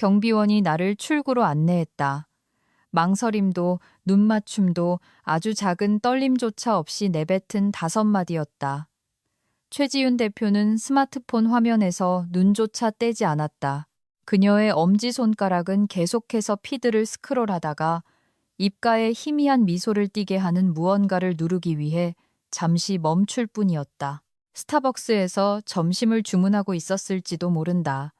경비원이 나를 출구로 안내했다. 망설임도 눈맞춤도 아주 작은 떨림조차 없이 내뱉은 5마디였다. 최지윤 대표는 스마트폰 화면에서 눈조차 떼지 않았다. 그녀의 엄지손가락은 계속해서 피드를 스크롤하다가 입가에 희미한 미소를 띠게 하는 무언가를 누르기 위해 잠시 멈출 뿐이었다. 스타벅스에서 점심을 주문하고 있었을지도 모른다.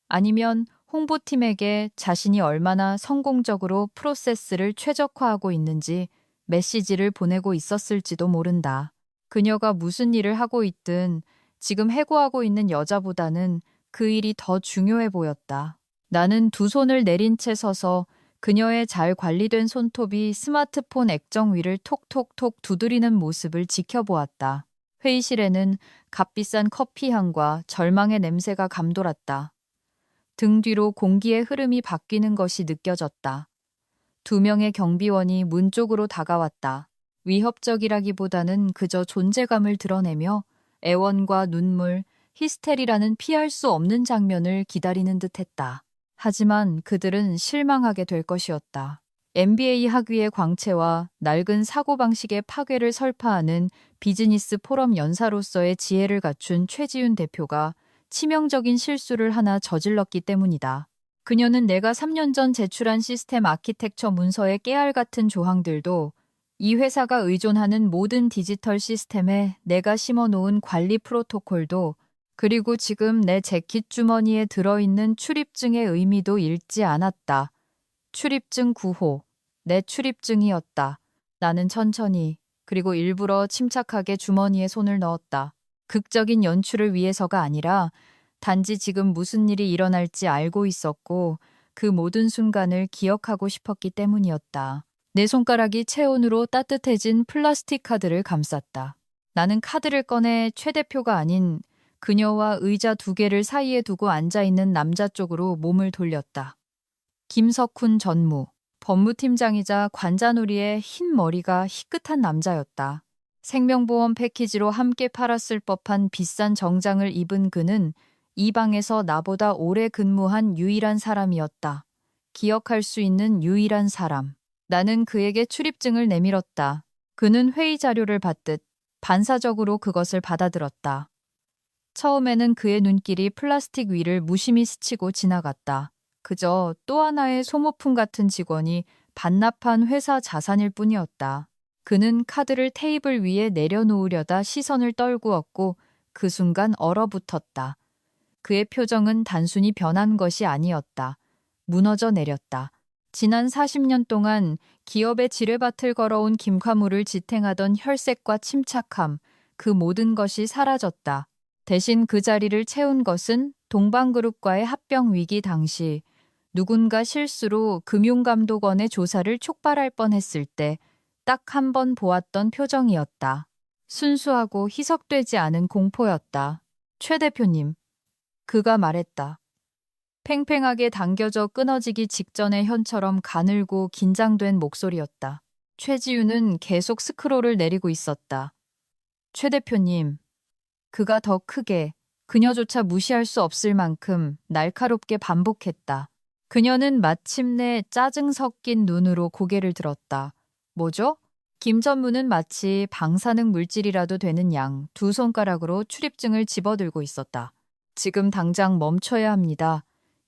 아니면 홍보팀에게 자신이 얼마나 성공적으로 프로세스를 최적화하고 있는지 메시지를 보내고 있었을지도 모른다. 그녀가 무슨 일을 하고 있든 지금 해고하고 있는 여자보다는 그 일이 더 중요해 보였다. 나는 두 손을 내린 채 서서 그녀의 잘 관리된 손톱이 스마트폰 액정 위를 톡톡톡 두드리는 모습을 지켜보았다. 회의실에는 값비싼 커피 향과 절망의 냄새가 감돌았다. 등 뒤로 공기의 흐름이 바뀌는 것이 느껴졌다. 2명의 경비원이 문 쪽으로 다가왔다. 위협적이라기보다는 그저 존재감을 드러내며 애원과 눈물, 히스테리라는 피할 수 없는 장면을 기다리는 듯했다. 하지만 그들은 실망하게 될 것이었다. MBA 학위의 광채와 낡은 사고방식의 파괴를 설파하는 비즈니스 포럼 연사로서의 지혜를 갖춘 최지윤 대표가 치명적인 실수를 하나 저질렀기 때문이다. 그녀는 내가 3년 전 제출한 시스템 아키텍처 문서의 깨알 같은 조항들도 이 회사가 의존하는 모든 디지털 시스템에 내가 심어놓은 관리 프로토콜도 그리고 지금 내 재킷 주머니에 들어있는 출입증의 의미도 읽지 않았다. 출입증 9호, 내 출입증이었다. 나는 천천히 그리고 일부러 침착하게 주머니에 손을 넣었다. 극적인 연출을 위해서가 아니라 단지 지금 무슨 일이 일어날지 알고 있었고 그 모든 순간을 기억하고 싶었기 때문이었다. 내 손가락이 체온으로 따뜻해진 플라스틱 카드를 감쌌다. 나는 카드를 꺼내 최 대표가 아닌 그녀와 의자 2개를 사이에 두고 앉아있는 남자 쪽으로 몸을 돌렸다. 김석훈 전무, 법무팀장이자 관자놀이의 흰 머리가 희끗한 남자였다. 생명보험 패키지로 함께 팔았을 법한 비싼 정장을 입은 그는 이 방에서 나보다 오래 근무한 유일한 사람이었다. 기억할 수 있는 유일한 사람. 나는 그에게 출입증을 내밀었다. 그는 회의 자료를 받듯 반사적으로 그것을 받아들었다. 처음에는 그의 눈길이 플라스틱 위를 무심히 스치고 지나갔다. 그저 또 하나의 소모품 같은 직원이 반납한 회사 자산일 뿐이었다. 그는 카드를 테이블 위에 내려놓으려다 시선을 떨구었고 그 순간 얼어붙었다. 그의 표정은 단순히 변한 것이 아니었다. 무너져 내렸다. 지난 40년 동안 기업의 지뢰밭을 걸어온 김과무를 지탱하던 혈색과 침착함, 그 모든 것이 사라졌다. 대신 그 자리를 채운 것은 동방그룹과의 합병 위기 당시 누군가 실수로 금융감독원의 조사를 촉발할 뻔했을 때 딱 한 번 보았던 표정이었다. 순수하고 희석되지 않은 공포였다. 최 대표님, 그가 말했다. 팽팽하게 당겨져 끊어지기 직전의 현처럼 가늘고 긴장된 목소리였다. 최지우는 계속 스크롤을 내리고 있었다. 최 대표님, 그가 더 크게, 그녀조차 무시할 수 없을 만큼 날카롭게 반복했다. 그녀는 마침내 짜증 섞인 눈으로 고개를 들었다. 뭐죠? 김 전무는 마치 방사능 물질이라도 되는 양 2손가락으로 출입증을 집어들고 있었다. 지금 당장 멈춰야 합니다.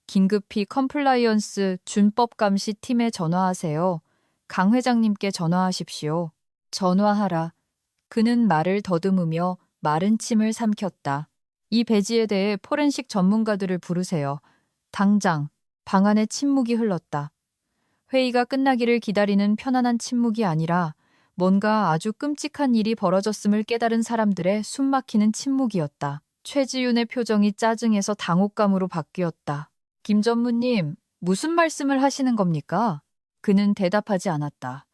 긴급히 컴플라이언스 준법감시 팀에 전화하세요. 강 회장님께 전화하십시오. 전화하라. 그는 말을 더듬으며 마른 침을 삼켰다. 이 배지에 대해 포렌식 전문가들을 부르세요. 당장. 방 안에 침묵이 흘렀다. 회의가 끝나기를 기다리는 편안한 침묵이 아니라 뭔가 아주 끔찍한 일이 벌어졌음을 깨달은 사람들의 숨막히는 침묵이었다. 최지윤의 표정이 짜증에서 당혹감으로 바뀌었다. 김 전무님, 무슨 말씀을 하시는 겁니까? 그는 대답하지 않았다.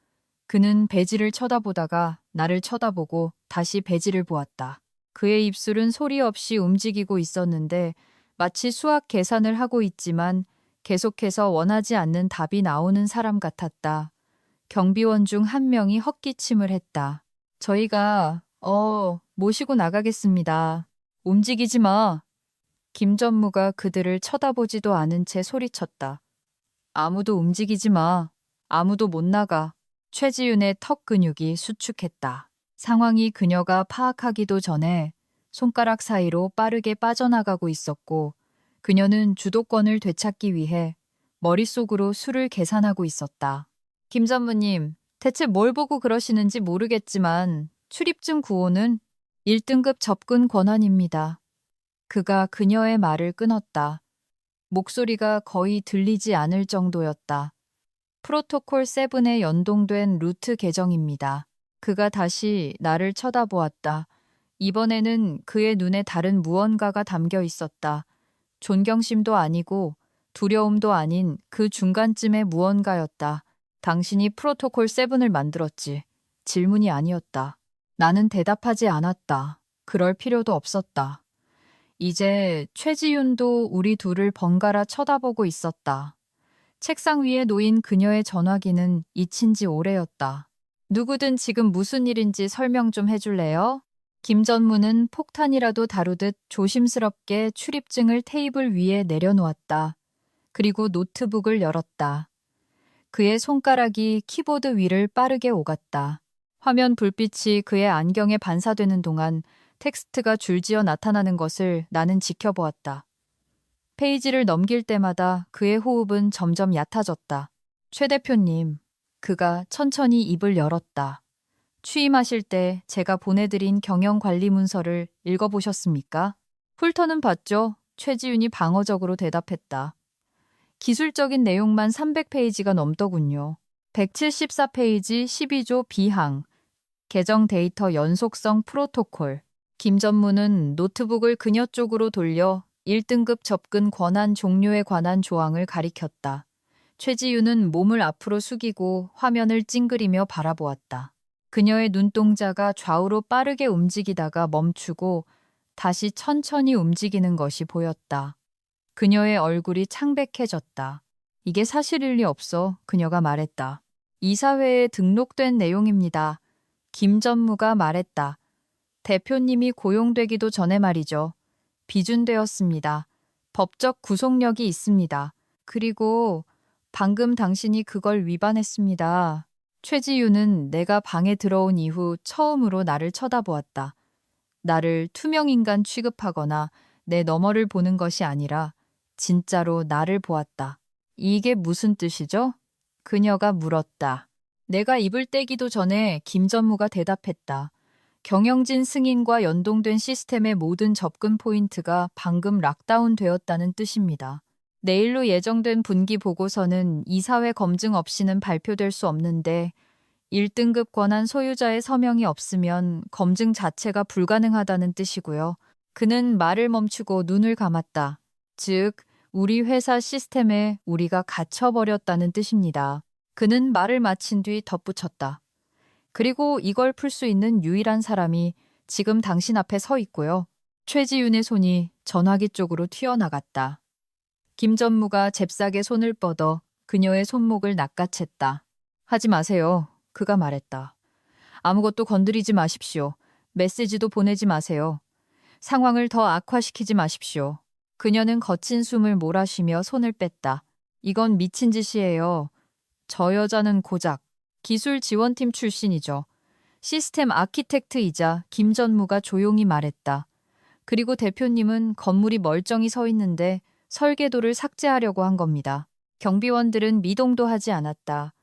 그는 배지를 쳐다보다가 나를 쳐다보고 다시 배지를 보았다. 그의 입술은 소리 없이 움직이고 있었는데 마치 수학 계산을 하고 있지만 계속해서 원하지 않는 답이 나오는 사람 같았다. 경비원 중 한 명이 헛기침을 했다. 저희가 모시고 나가겠습니다. 움직이지 마. 김전무가 그들을 쳐다보지도 않은 채 소리쳤다. 아무도 움직이지 마. 아무도 못 나가. 최지윤의 턱 근육이 수축했다. 상황이 그녀가 파악하기도 전에 손가락 사이로 빠르게 빠져나가고 있었고 그녀는 주도권을 되찾기 위해 머릿속으로 수를 계산하고 있었다. 김 전무님, 대체 뭘 보고 그러시는지 모르겠지만 출입증 구호는 1등급 접근 권한입니다. 그가 그녀의 말을 끊었다. 목소리가 거의 들리지 않을 정도였다. 프로토콜 7에 연동된 루트 계정입니다. 그가 다시 나를 쳐다보았다. 이번에는 그의 눈에 다른 무언가가 담겨 있었다. 존경심도 아니고 두려움도 아닌 그 중간쯤의 무언가였다. 당신이 프로토콜 7을 만들었지. 질문이 아니었다. 나는 대답하지 않았다. 그럴 필요도 없었다. 이제 최지윤도 우리 둘을 번갈아 쳐다보고 있었다. 책상 위에 놓인 그녀의 전화기는 잊힌 지 오래였다. 누구든 지금 무슨 일인지 설명 좀 해줄래요? 김전무는 폭탄이라도 다루듯 조심스럽게 출입증을 테이블 위에 내려놓았다. 그리고 노트북을 열었다. 그의 손가락이 키보드 위를 빠르게 오갔다. 화면 불빛이 그의 안경에 반사되는 동안 텍스트가 줄지어 나타나는 것을 나는 지켜보았다. 페이지를 넘길 때마다 그의 호흡은 점점 얕아졌다. 최 대표님, 그가 천천히 입을 열었다. 취임하실 때 제가 보내드린 경영관리 문서를 읽어보셨습니까? 훑어는 봤죠. 최지윤이 방어적으로 대답했다. 기술적인 내용만 300페이지가 넘더군요. 174페이지 12조 B항, 계정 데이터 연속성 프로토콜. 김 전무는 노트북을 그녀 쪽으로 돌려 1등급 접근 권한 종료에 관한 조항을 가리켰다. 최지윤은 몸을 앞으로 숙이고 화면을 찡그리며 바라보았다. 그녀의 눈동자가 좌우로 빠르게 움직이다가 멈추고 다시 천천히 움직이는 것이 보였다. 그녀의 얼굴이 창백해졌다. 이게 사실일 리 없어, 그녀가 말했다. 이사회에 등록된 내용입니다. 김 전무가 말했다. 대표님이 고용되기도 전에 말이죠. 비준되었습니다. 법적 구속력이 있습니다. 그리고 방금 당신이 그걸 위반했습니다. 최지윤은 내가 방에 들어온 이후 처음으로 나를 쳐다보았다. 나를 투명인간 취급하거나 내 너머를 보는 것이 아니라 진짜로 나를 보았다. 이게 무슨 뜻이죠? 그녀가 물었다. 내가 입을 떼기도 전에 김 전무가 대답했다. 경영진 승인과 연동된 시스템의 모든 접근 포인트가 방금 락다운 되었다는 뜻입니다. 내일로 예정된 분기 보고서는 이사회 검증 없이는 발표될 수 없는데 1등급 권한 소유자의 서명이 없으면 검증 자체가 불가능하다는 뜻이고요. 그는 말을 멈추고 눈을 감았다. 즉, 우리 회사 시스템에 우리가 갇혀버렸다는 뜻입니다. 그는 말을 마친 뒤 덧붙였다. 그리고 이걸 풀 수 있는 유일한 사람이 지금 당신 앞에 서 있고요. 최지윤의 손이 전화기 쪽으로 튀어나갔다. 김 전무가 잽싸게 손을 뻗어 그녀의 손목을 낚아챘다. 하지 마세요. 그가 말했다. 아무것도 건드리지 마십시오. 메시지도 보내지 마세요. 상황을 더 악화시키지 마십시오. 그녀는 거친 숨을 몰아쉬며 손을 뺐다. 이건 미친 짓이에요. 저 여자는 고작 기술 지원팀 출신이죠. 시스템 아키텍트이자 김 전무가 조용히 말했다. 그리고 대표님은 건물이 멀쩡히 서 있는데 설계도를 삭제하려고 한 겁니다. 경비원들은 미동도 하지 않았다.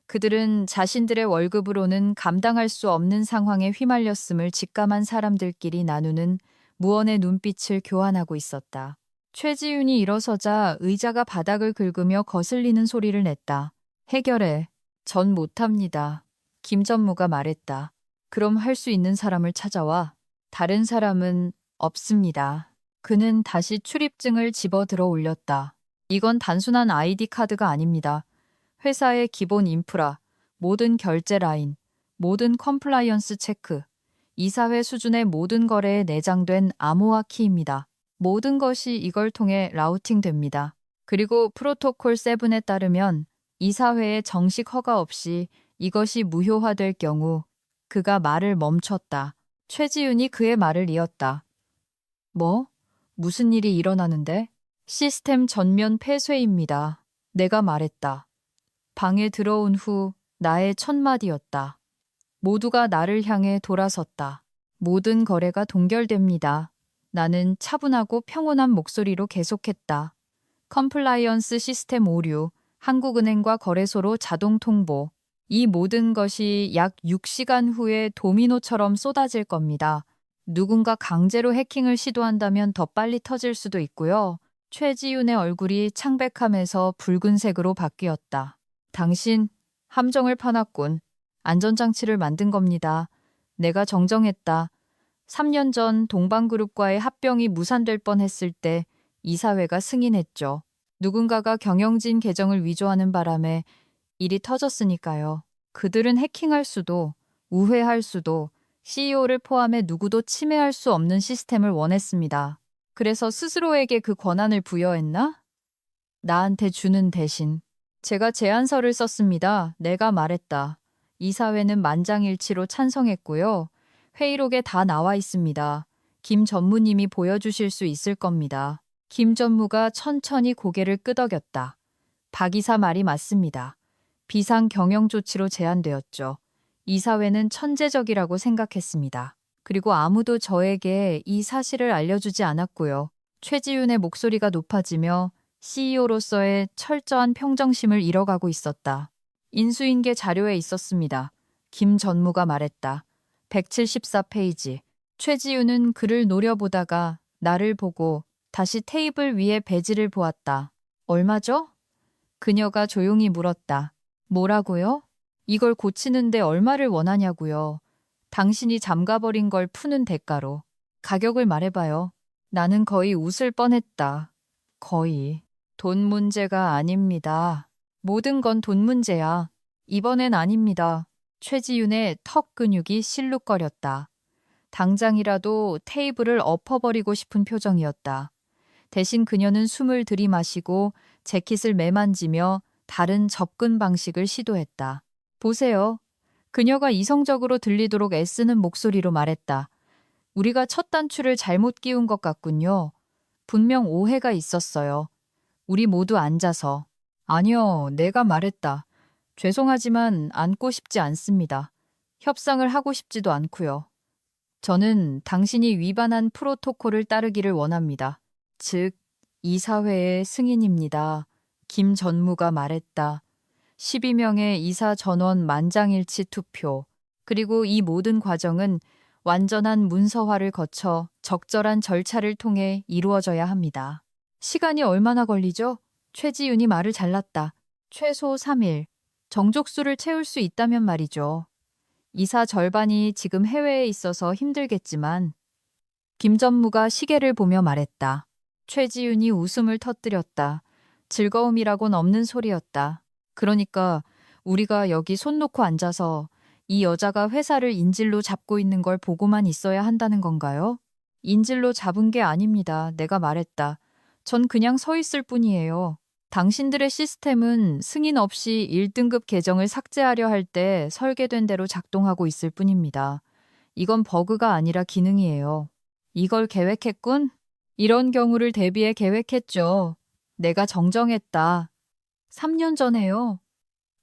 그들은 자신들의 월급으로는 감당할 수 없는 상황에 휘말렸음을 직감한 사람들끼리 나누는 무언의 눈빛을 교환하고 있었다. 최지윤이 일어서자 의자가 바닥을 긁으며 거슬리는 소리를 냈다. 해결해. 전 못합니다. 김 전무가 말했다. 그럼 할 수 있는 사람을 찾아와. 다른 사람은 없습니다. 그는 다시 출입증을 집어 들어 올렸다. 이건 단순한 아이디 카드가 아닙니다. 회사의 기본 인프라, 모든 결제 라인, 모든 컴플라이언스 체크, 이사회 수준의 모든 거래에 내장된 암호화 키입니다. 모든 것이 이걸 통해 라우팅됩니다. 그리고 프로토콜 7에 따르면 이사회의 정식 허가 없이 이것이 무효화될 경우 그가 말을 멈췄다. 최지윤이 그의 말을 이었다. 뭐? 무슨 일이 일어나는데? 시스템 전면 폐쇄입니다. 내가 말했다. 방에 들어온 후 나의 첫 마디였다. 모두가 나를 향해 돌아섰다. 모든 거래가 동결됩니다. 나는 차분하고 평온한 목소리로 계속했다. 컴플라이언스 시스템 오류, 한국은행과 거래소로 자동 통보. 이 모든 것이 약 6시간 후에 도미노처럼 쏟아질 겁니다. 누군가 강제로 해킹을 시도한다면 더 빨리 터질 수도 있고요. 최지윤의 얼굴이 창백함에서 붉은색으로 바뀌었다. 당신, 함정을 파놨군. 안전장치를 만든 겁니다. 내가 정정했다. 3년 전 동방그룹과의 합병이 무산될 뻔했을 때 이사회가 승인했죠. 누군가가 경영진 계정을 위조하는 바람에 일이 터졌으니까요. 그들은 해킹할 수도, 우회할 수도, CEO를 포함해 누구도 침해할 수 없는 시스템을 원했습니다. 그래서 스스로에게 그 권한을 부여했나? 나한테 주는 대신. 제가 제안서를 썼습니다. 내가 말했다. 이사회는 만장일치로 찬성했고요. 회의록에 다 나와 있습니다. 김 전무님이 보여주실 수 있을 겁니다. 김 전무가 천천히 고개를 끄덕였다. 박 이사 말이 맞습니다. 비상 경영 조치로 제안되었죠. 이사회는 천재적이라고 생각했습니다. 그리고 아무도 저에게 이 사실을 알려주지 않았고요. 최지윤의 목소리가 높아지며 CEO로서의 철저한 평정심을 잃어가고 있었다. 인수인계 자료에 있었습니다. 김 전무가 말했다. 174페이지. 최지윤은 글을 노려보다가 나를 보고 다시 테이블 위에 배지를 보았다. 얼마죠? 그녀가 조용히 물었다. 뭐라고요? 이걸 고치는데 얼마를 원하냐고요. 당신이 잠가버린 걸 푸는 대가로. 가격을 말해봐요. 나는 거의 웃을 뻔했다. 거의. 돈 문제가 아닙니다. 모든 건 돈 문제야. 이번엔 아닙니다. 최지윤의 턱 근육이 실룩거렸다. 당장이라도 테이블을 엎어버리고 싶은 표정이었다. 대신 그녀는 숨을 들이마시고 재킷을 매만지며 다른 접근 방식을 시도했다. 보세요. 그녀가 이성적으로 들리도록 애쓰는 목소리로 말했다. 우리가 첫 단추를 잘못 끼운 것 같군요. 분명 오해가 있었어요. 우리 모두 앉아서. 아니요, 내가 말했다. 죄송하지만 앉고 싶지 않습니다. 협상을 하고 싶지도 않고요. 저는 당신이 위반한 프로토콜을 따르기를 원합니다. 즉, 이사회의 승인입니다. 김 전무가 말했다. 12명의 이사 전원 만장일치 투표. 그리고 이 모든 과정은 완전한 문서화를 거쳐 적절한 절차를 통해 이루어져야 합니다. 시간이 얼마나 걸리죠? 최지윤이 말을 잘랐다. 최소 3일. 정족수를 채울 수 있다면 말이죠. 이사 절반이 지금 해외에 있어서 힘들겠지만 김 전무가 시계를 보며 말했다. 최지윤이 웃음을 터뜨렸다. 즐거움이라곤 없는 소리였다. 그러니까 우리가 여기 손 놓고 앉아서 이 여자가 회사를 인질로 잡고 있는 걸 보고만 있어야 한다는 건가요? 인질로 잡은 게 아닙니다. 내가 말했다. 전 그냥 서 있을 뿐이에요. 당신들의 시스템은 승인 없이 1등급 계정을 삭제하려 할 때 설계된 대로 작동하고 있을 뿐입니다. 이건 버그가 아니라 기능이에요. 이걸 계획했군? 이런 경우를 대비해 계획했죠. 내가 정정했다. 3년 전에요.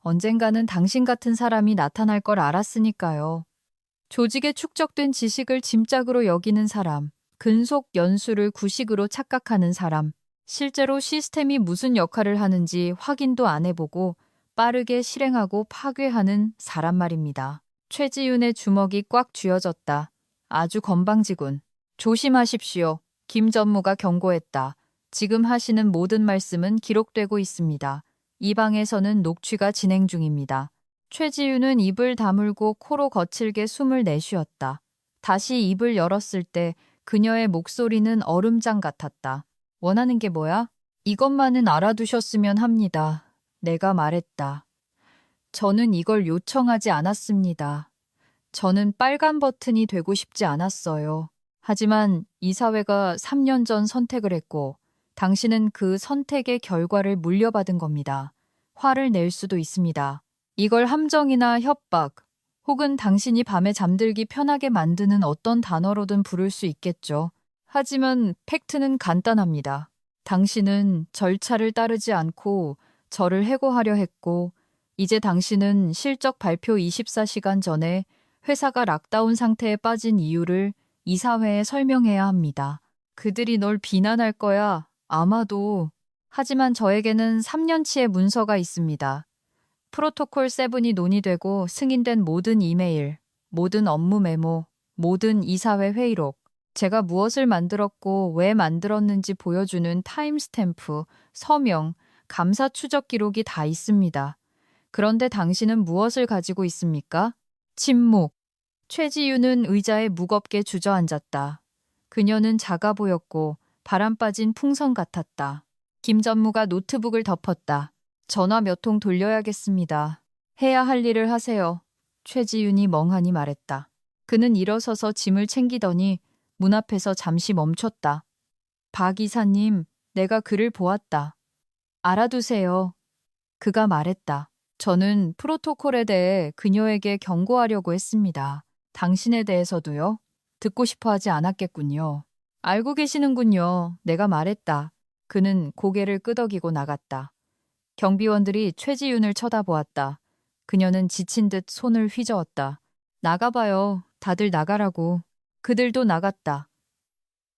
언젠가는 당신 같은 사람이 나타날 걸 알았으니까요. 조직에 축적된 지식을 짐짝으로 여기는 사람, 근속 연수를 구식으로 착각하는 사람, 실제로 시스템이 무슨 역할을 하는지 확인도 안 해보고 빠르게 실행하고 파괴하는 사람 말입니다. 최지윤의 주먹이 꽉 쥐어졌다. 아주 건방지군. 조심하십시오. 김 전무가 경고했다. 지금 하시는 모든 말씀은 기록되고 있습니다. 이 방에서는 녹취가 진행 중입니다. 최지윤은 입을 다물고 코로 거칠게 숨을 내쉬었다. 다시 입을 열었을 때 그녀의 목소리는 얼음장 같았다. 원하는 게 뭐야? 이것만은 알아두셨으면 합니다. 내가 말했다. 저는 이걸 요청하지 않았습니다. 저는 빨간 버튼이 되고 싶지 않았어요. 하지만 이사회가 3년 전 선택을 했고 당신은 그 선택의 결과를 물려받은 겁니다. 화를 낼 수도 있습니다. 이걸 함정이나 협박 혹은 당신이 밤에 잠들기 편하게 만드는 어떤 단어로든 부를 수 있겠죠. 하지만 팩트는 간단합니다. 당신은 절차를 따르지 않고 저를 해고하려 했고, 이제 당신은 실적 발표 24시간 전에 회사가 락다운 상태에 빠진 이유를 이사회에 설명해야 합니다. 그들이 널 비난할 거야. 아마도. 하지만 저에게는 3년치의 문서가 있습니다. 프로토콜 7이 논의되고 승인된 모든 이메일, 모든 업무 메모, 모든 이사회 회의록, 제가 무엇을 만들었고 왜 만들었는지 보여주는 타임스탬프, 서명, 감사 추적 기록이 다 있습니다. 그런데 당신은 무엇을 가지고 있습니까? 침묵. 최지윤은 의자에 무겁게 주저앉았다. 그녀는 작아 보였고 바람 빠진 풍선 같았다. 김 전무가 노트북을 덮었다. 전화 몇 통 돌려야겠습니다. 해야 할 일을 하세요. 최지윤이 멍하니 말했다. 그는 일어서서 짐을 챙기더니 문 앞에서 잠시 멈췄다. 박 이사님, 내가 그를 보았다. 알아두세요. 그가 말했다. 저는 프로토콜에 대해 그녀에게 경고하려고 했습니다. 당신에 대해서도요? 듣고 싶어 하지 않았겠군요. 알고 계시는군요. 내가 말했다. 그는 고개를 끄덕이고 나갔다. 경비원들이 최지윤을 쳐다보았다. 그녀는 지친 듯 손을 휘저었다. 나가봐요. 다들 나가라고. 그들도 나갔다.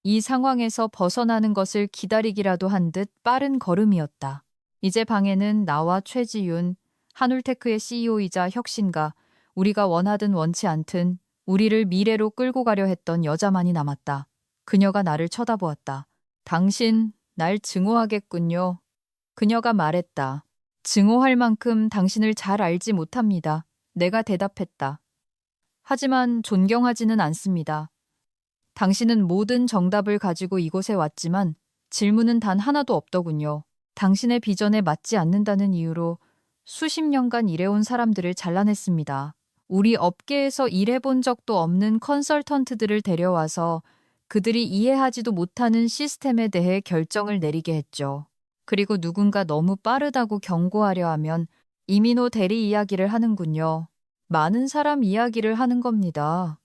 이 상황에서 벗어나는 것을 기다리기라도 한 듯 빠른 걸음이었다. 이제 방에는 나와 최지윤, 한울테크의 CEO이자 혁신가, 우리가 원하든 원치 않든 우리를 미래로 끌고 가려 했던 여자만이 남았다. 그녀가 나를 쳐다보았다. 당신, 날 증오하겠군요. 그녀가 말했다. 증오할 만큼 당신을 잘 알지 못합니다. 내가 대답했다. 하지만 존경하지는 않습니다. 당신은 모든 정답을 가지고 이곳에 왔지만 질문은 단 하나도 없더군요. 당신의 비전에 맞지 않는다는 이유로 수십 년간 일해온 사람들을 잘라냈습니다. 우리 업계에서 일해본 적도 없는 컨설턴트들을 데려와서 그들이 이해하지도 못하는 시스템에 대해 결정을 내리게 했죠. 그리고 누군가 너무 빠르다고 경고하려 하면 이민호 대리 이야기를 하는군요. 많은 사람 이야기를 하는 겁니다.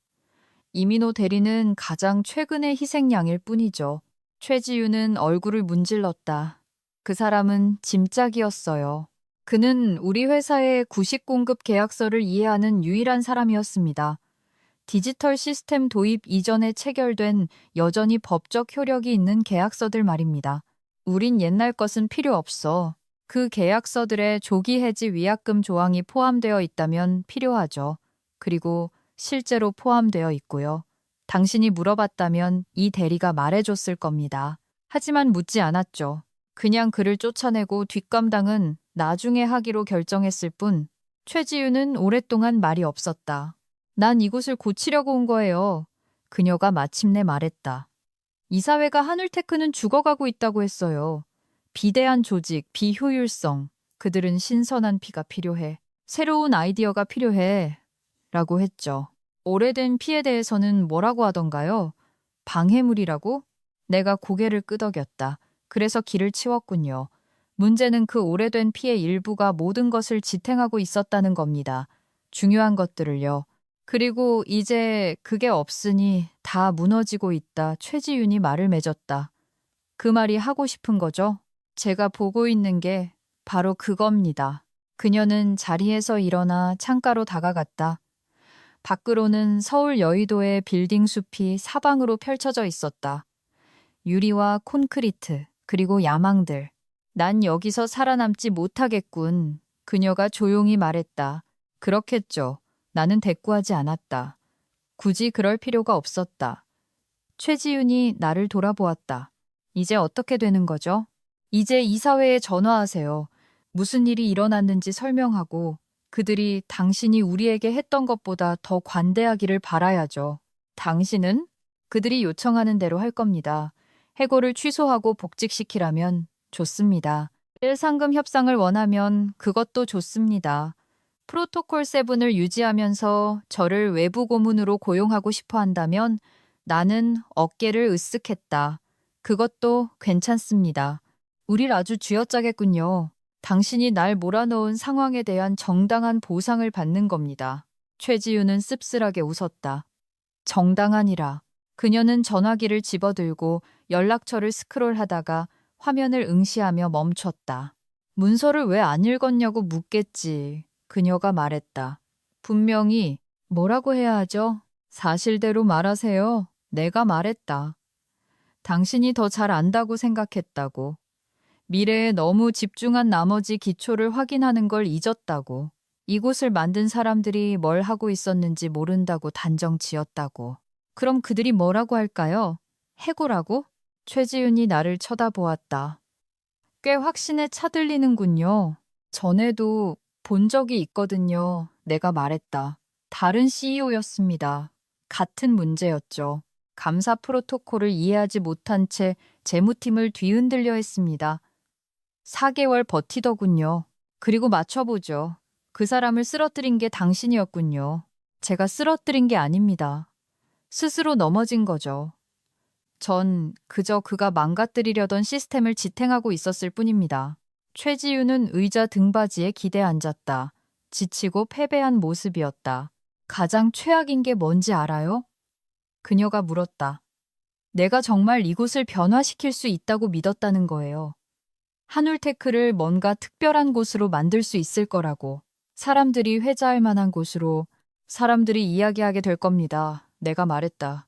이민호 대리는 가장 최근의 희생양일 뿐이죠. 최지윤은 얼굴을 문질렀다. 그 사람은 짐짝이었어요. 그는 우리 회사의 구식 공급 계약서를 이해하는 유일한 사람이었습니다. 디지털 시스템 도입 이전에 체결된 여전히 법적 효력이 있는 계약서들 말입니다. 우린 옛날 것은 필요 없어. 그 계약서들에 조기 해지 위약금 조항이 포함되어 있다면 필요하죠. 그리고 실제로 포함되어 있고요. 당신이 물어봤다면 이 대리가 말해줬을 겁니다. 하지만 묻지 않았죠. 그냥 그를 쫓아내고 뒷감당은 나중에 하기로 결정했을 뿐 최지윤은 오랫동안 말이 없었다. 난 이곳을 고치려고 온 거예요. 그녀가 마침내 말했다. 이사회가 한울테크는 죽어가고 있다고 했어요. 비대한 조직, 비효율성. 그들은 신선한 피가 필요해. 새로운 아이디어가 필요해. 라고 했죠. 오래된 피에 대해서는 뭐라고 하던가요? 방해물이라고? 내가 고개를 끄덕였다. 그래서 길을 치웠군요. 문제는 그 오래된 피의 일부가 모든 것을 지탱하고 있었다는 겁니다. 중요한 것들을요. 그리고 이제 그게 없으니 다 무너지고 있다. 최지윤이 말을 맺었다. 그 말이 하고 싶은 거죠? 제가 보고 있는 게 바로 그겁니다. 그녀는 자리에서 일어나 창가로 다가갔다. 밖으로는 서울 여의도의 빌딩 숲이 사방으로 펼쳐져 있었다. 유리와 콘크리트, 그리고 야망들. 난 여기서 살아남지 못하겠군. 그녀가 조용히 말했다. 그렇겠죠. 나는 대꾸하지 않았다. 굳이 그럴 필요가 없었다. 최지윤이 나를 돌아보았다. 이제 어떻게 되는 거죠? 이제 이사회에 전화하세요. 무슨 일이 일어났는지 설명하고 그들이 당신이 우리에게 했던 것보다 더 관대하기를 바라야죠. 당신은? 그들이 요청하는 대로 할 겁니다. 해고를 취소하고 복직시키라면 좋습니다. 상금 협상을 원하면 그것도 좋습니다. 프로토콜 7을 유지하면서 저를 외부 고문으로 고용하고 싶어 한다면 나는 어깨를 으쓱했다. 그것도 괜찮습니다. 우릴 아주 쥐어짜겠군요. 당신이 날 몰아넣은 상황에 대한 정당한 보상을 받는 겁니다. 최지윤은 씁쓸하게 웃었다. 정당하니라. 그녀는 전화기를 집어들고 연락처를 스크롤하다가 화면을 응시하며 멈췄다. 문서를 왜 안 읽었냐고 묻겠지. 그녀가 말했다. 분명히 뭐라고 해야 하죠? 사실대로 말하세요. 내가 말했다. 당신이 더 잘 안다고 생각했다고. 미래에 너무 집중한 나머지 기초를 확인하는 걸 잊었다고. 이곳을 만든 사람들이 뭘 하고 있었는지 모른다고 단정 지었다고. 그럼 그들이 뭐라고 할까요? 해고라고? 최지윤이 나를 쳐다보았다. 꽤 확신에 차들리는군요. 전에도 본 적이 있거든요. 내가 말했다. 다른 CEO였습니다. 같은 문제였죠. 감사 프로토콜을 이해하지 못한 채 재무팀을 뒤흔들려 했습니다. 4개월 버티더군요. 그리고 맞춰보죠. 그 사람을 쓰러뜨린 게 당신이었군요. 제가 쓰러뜨린 게 아닙니다. 스스로 넘어진 거죠. 전 그저 그가 망가뜨리려던 시스템을 지탱하고 있었을 뿐입니다. 최지우는 의자 등받이에 기대 앉았다. 지치고 패배한 모습이었다. 가장 최악인 게 뭔지 알아요? 그녀가 물었다. 내가 정말 이곳을 변화시킬 수 있다고 믿었다는 거예요. 한울테크를 뭔가 특별한 곳으로 만들 수 있을 거라고. 사람들이 회자할 만한 곳으로, 사람들이 이야기하게 될 겁니다. 내가 말했다.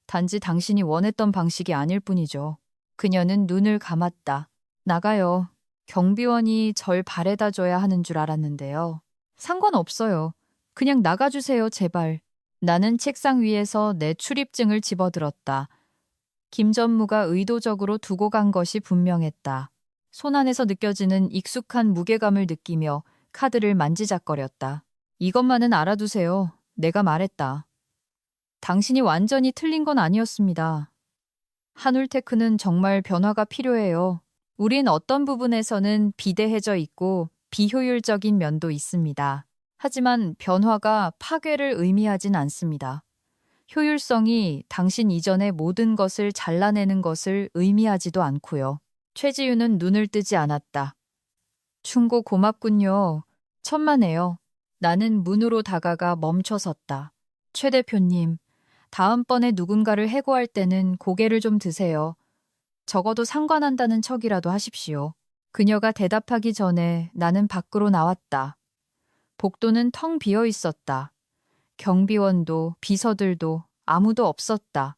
단지 당신이 원했던 방식이 아닐 뿐이죠. 그녀는 눈을 감았다. 나가요. 경비원이 절 바래다 줘야 하는 줄 알았는데요. 상관없어요. 그냥 나가주세요, 제발. 나는 책상 위에서 내 출입증을 집어들었다. 김 전무가 의도적으로 두고 간 것이 분명했다. 손안에서 느껴지는 익숙한 무게감을 느끼며 카드를 만지작거렸다. 이것만은 알아두세요. 내가 말했다. 당신이 완전히 틀린 건 아니었습니다. 한울테크는 정말 변화가 필요해요. 우린 어떤 부분에서는 비대해져 있고 비효율적인 면도 있습니다. 하지만 변화가 파괴를 의미하진 않습니다. 효율성이 당신 이전의 모든 것을 잘라내는 것을 의미하지도 않고요. 최지우는 눈을 뜨지 않았다. 충고 고맙군요. 천만에요. 나는 문으로 다가가 멈춰섰다. 최 대표님, 다음번에 누군가를 해고할 때는 고개를 좀 드세요. 적어도 상관한다는 척이라도 하십시오. 그녀가 대답하기 전에 나는 밖으로 나왔다. 복도는 텅 비어 있었다. 경비원도 비서들도 아무도 없었다.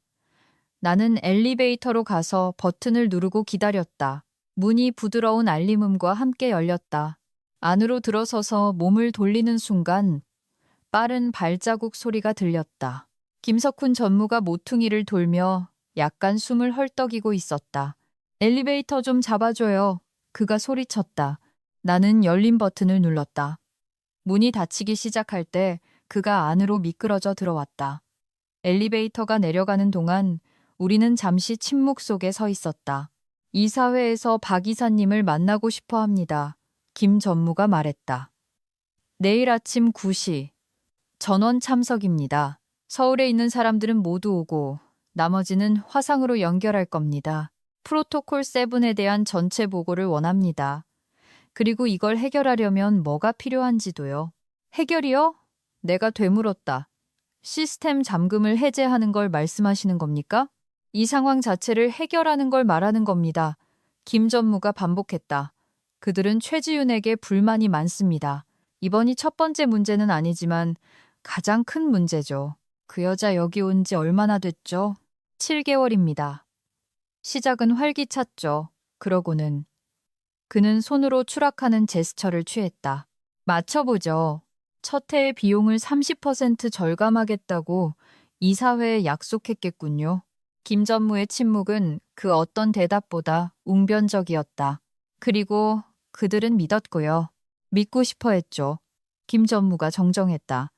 나는 엘리베이터로 가서 버튼을 누르고 기다렸다. 문이 부드러운 알림음과 함께 열렸다. 안으로 들어서서 몸을 돌리는 순간 빠른 발자국 소리가 들렸다. 김석훈 전무가 모퉁이를 돌며 약간 숨을 헐떡이고 있었다. 엘리베이터 좀 잡아줘요. 그가 소리쳤다. 나는 열린 버튼을 눌렀다. 문이 닫히기 시작할 때 그가 안으로 미끄러져 들어왔다. 엘리베이터가 내려가는 동안 우리는 잠시 침묵 속에 서 있었다. 이사회에서 박 이사님을 만나고 싶어 합니다. 김 전무가 말했다. 내일 아침 9시. 전원 참석입니다. 서울에 있는 사람들은 모두 오고 나머지는 화상으로 연결할 겁니다. 프로토콜 7에 대한 전체 보고를 원합니다. 그리고 이걸 해결하려면 뭐가 필요한지도요. 해결이요? 내가 되물었다. 시스템 잠금을 해제하는 걸 말씀하시는 겁니까? 이 상황 자체를 해결하는 걸 말하는 겁니다. 김 전무가 반복했다. 그들은 최지윤에게 불만이 많습니다. 이번이 첫 번째 문제는 아니지만 가장 큰 문제죠. 그 여자 여기 온 지 얼마나 됐죠? 7개월입니다. 시작은 활기찼죠. 그러고는 그는 손으로 추락하는 제스처를 취했다. 맞춰보죠. 첫 해의 비용을 30% 절감하겠다고 이사회에 약속했겠군요. 김 전무의 침묵은 그 어떤 대답보다 웅변적이었다. 그리고 그들은 믿었고요. 믿고 싶어 했죠. 김 전무가 정정했다.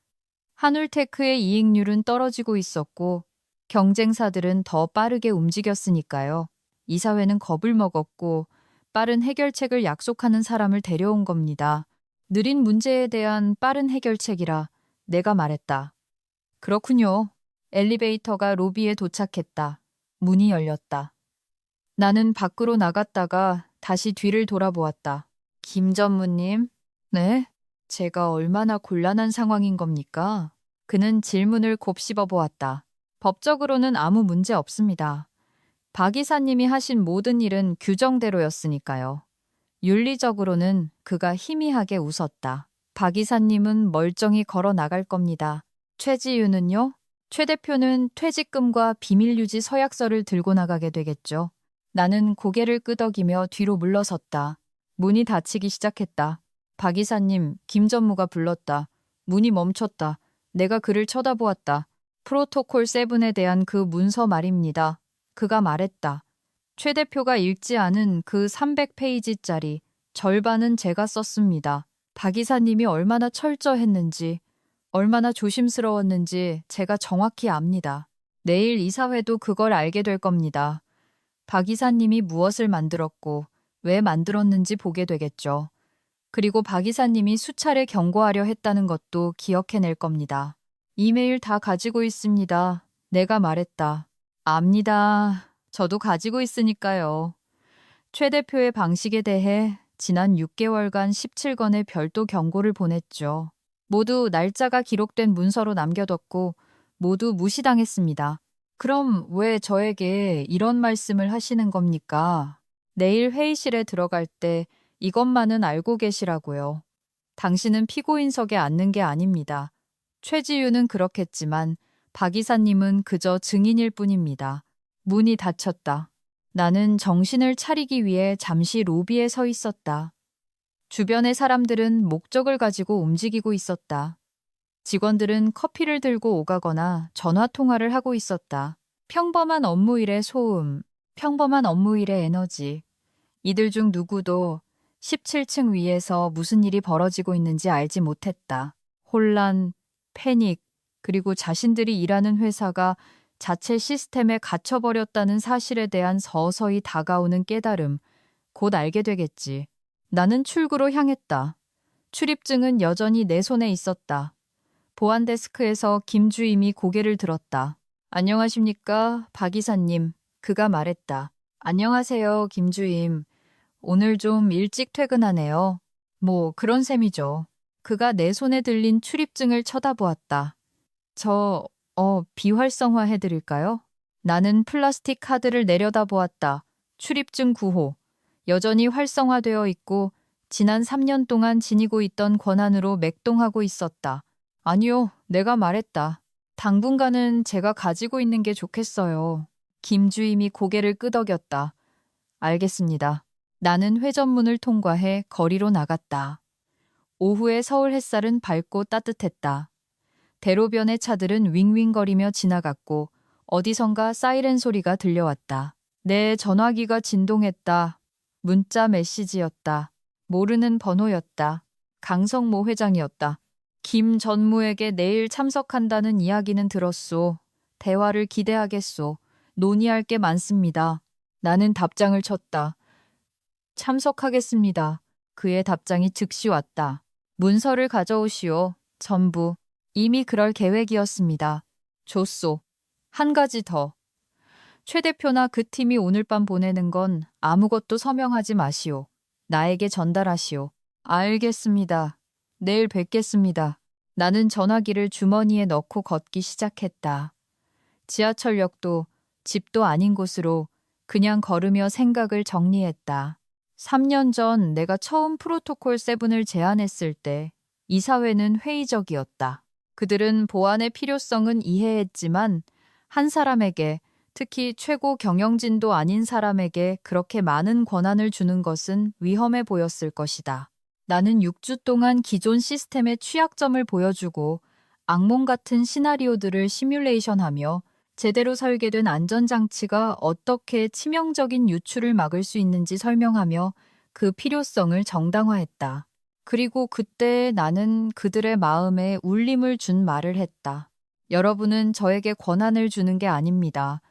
한울테크의 이익률은 떨어지고 있었고 경쟁사들은 더 빠르게 움직였으니까요. 이사회는 겁을 먹었고 빠른 해결책을 약속하는 사람을 데려온 겁니다. 느린 문제에 대한 빠른 해결책이라 내가 말했다. 그렇군요. 엘리베이터가 로비에 도착했다. 문이 열렸다. 나는 밖으로 나갔다가 다시 뒤를 돌아보았다. 김 전무님? 네? 제가 얼마나 곤란한 상황인 겁니까? 그는 질문을 곱씹어 보았다. 법적으로는 아무 문제 없습니다. 박 이사님이 하신 모든 일은 규정대로였으니까요. 윤리적으로는 그가 희미하게 웃었다. 박 이사님은 멀쩡히 걸어 나갈 겁니다. 최지윤은요? 최 대표는 퇴직금과 비밀유지 서약서를 들고 나가게 되겠죠. 나는 고개를 끄덕이며 뒤로 물러섰다. 문이 닫히기 시작했다. 박 이사님, 김 전무가 불렀다. 문이 멈췄다. 내가 그를 쳐다보았다. 프로토콜 7에 대한 그 문서 말입니다. 그가 말했다. 최 대표가 읽지 않은 그 300페이지짜리 절반은 제가 썼습니다. 박 이사님이 얼마나 철저했는지, 얼마나 조심스러웠는지 제가 정확히 압니다. 내일 이사회도 그걸 알게 될 겁니다. 박 이사님이 무엇을 만들었고 왜 만들었는지 보게 되겠죠. 그리고 박 이사님이 수차례 경고하려 했다는 것도 기억해낼 겁니다. 이메일 다 가지고 있습니다. 내가 말했다. 압니다. 저도 가지고 있으니까요. 최 대표의 방식에 대해 지난 6개월간 17건의 별도 경고를 보냈죠. 모두 날짜가 기록된 문서로 남겨뒀고 모두 무시당했습니다. 그럼 왜 저에게 이런 말씀을 하시는 겁니까? 내일 회의실에 들어갈 때 이것만은 알고 계시라고요. 당신은 피고인석에 앉는 게 아닙니다. 최지윤은 그렇겠지만 박 이사님은 그저 증인일 뿐입니다. 문이 닫혔다. 나는 정신을 차리기 위해 잠시 로비에 서 있었다. 주변의 사람들은 목적을 가지고 움직이고 있었다. 직원들은 커피를 들고 오가거나 전화 통화를 하고 있었다. 평범한 업무일의 소음, 평범한 업무일의 에너지. 이들 중 누구도 17층 위에서 무슨 일이 벌어지고 있는지 알지 못했다. 혼란, 패닉, 그리고 자신들이 일하는 회사가 자체 시스템에 갇혀버렸다는 사실에 대한 서서히 다가오는 깨달음, 곧 알게 되겠지. 나는 출구로 향했다. 출입증은 여전히 내 손에 있었다. 보안 데스크에서 김 주임이 고개를 들었다. 안녕하십니까, 박 이사님. 그가 말했다. 안녕하세요, 김 주임. 오늘 좀 일찍 퇴근하네요. 뭐 그런 셈이죠. 그가 내 손에 들린 출입증을 쳐다보았다. 비활성화 해드릴까요? 나는 플라스틱 카드를 내려다보았다. 출입증 9호. 여전히 활성화되어 있고 지난 3년 동안 지니고 있던 권한으로 맥동하고 있었다. 아니요, 내가 말했다. 당분간은 제가 가지고 있는 게 좋겠어요. 김 주임이 고개를 끄덕였다. 알겠습니다. 나는 회전문을 통과해 거리로 나갔다. 오후의 서울 햇살은 밝고 따뜻했다. 대로변의 차들은 윙윙거리며 지나갔고 어디선가 사이렌 소리가 들려왔다. 내 전화기가 진동했다. 문자 메시지였다. 모르는 번호였다. 강성모 회장이었다. 김 전무에게 내일 참석한다는 이야기는 들었소. 대화를 기대하겠소. 논의할 게 많습니다. 나는 답장을 쳤다. 참석하겠습니다. 그의 답장이 즉시 왔다. 문서를 가져오시오. 전부. 이미 그럴 계획이었습니다. 좋소. 한 가지 더. 최 대표나 그 팀이 오늘 밤 보내는 건 아무것도 서명하지 마시오. 나에게 전달하시오. 알겠습니다. 내일 뵙겠습니다. 나는 전화기를 주머니에 넣고 걷기 시작했다. 지하철역도 집도 아닌 곳으로 그냥 걸으며 생각을 정리했다. 3년 전 내가 처음 프로토콜 7을 제안했을 때 이사회는 회의적이었다. 그들은 보안의 필요성은 이해했지만 한 사람에게, 특히 최고 경영진도 아닌 사람에게 그렇게 많은 권한을 주는 것은 위험해 보였을 것이다. 나는 6주 동안 기존 시스템의 취약점을 보여주고 악몽 같은 시나리오들을 시뮬레이션하며 제대로 설계된 안전장치가 어떻게 치명적인 유출을 막을 수 있는지 설명하며 그 필요성을 정당화했다. 그리고 그때 나는 그들의 마음에 울림을 준 말을 했다. 여러분은 저에게 권한을 주는 게 아닙니다.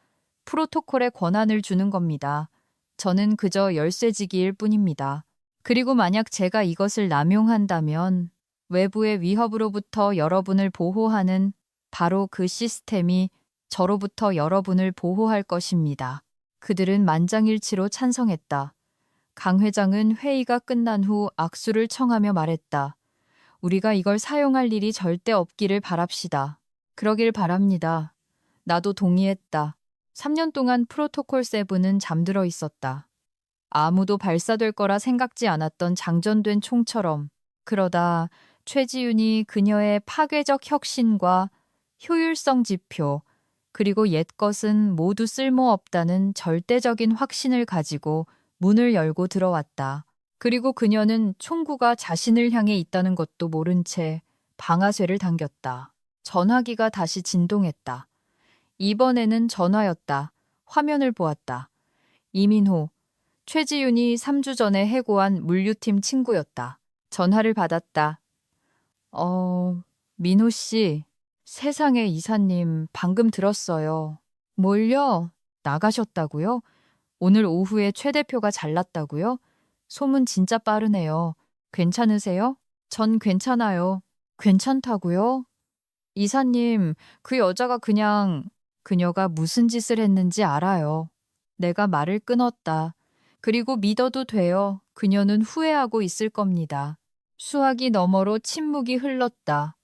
프로토콜에 권한을 주는 겁니다. 저는 그저 열쇠지기일 뿐입니다. 그리고 만약 제가 이것을 남용한다면 외부의 위협으로부터 여러분을 보호하는 바로 그 시스템이 저로부터 여러분을 보호할 것입니다. 그들은 만장일치로 찬성했다. 강 회장은 회의가 끝난 후 악수를 청하며 말했다. 우리가 이걸 사용할 일이 절대 없기를 바랍시다. 그러길 바랍니다. 나도 동의했다. 3년 동안 프로토콜 세븐은 잠들어 있었다. 아무도 발사될 거라 생각지 않았던 장전된 총처럼. 그러다 최지윤이 그녀의 파괴적 혁신과 효율성 지표, 그리고 옛것은 모두 쓸모없다는 절대적인 확신을 가지고 문을 열고 들어왔다. 그리고 그녀는 총구가 자신을 향해 있다는 것도 모른 채 방아쇠를 당겼다. 전화기가 다시 진동했다. 이번에는 전화였다. 화면을 보았다. 이민호, 최지윤이 3주 전에 해고한 물류팀 친구였다. 전화를 받았다. 민호 씨, 세상에 이사님 방금 들었어요. 뭘요? 나가셨다고요? 오늘 오후에 최 대표가 잘났다고요? 소문 진짜 빠르네요. 괜찮으세요? 전 괜찮아요. 괜찮다고요? 이사님, 그 여자가 그녀가 무슨 짓을 했는지 알아요. 내가 말을 끊었다. 그리고 믿어도 돼요. 그녀는 후회하고 있을 겁니다. 수화기 너머로 침묵이 흘렀다.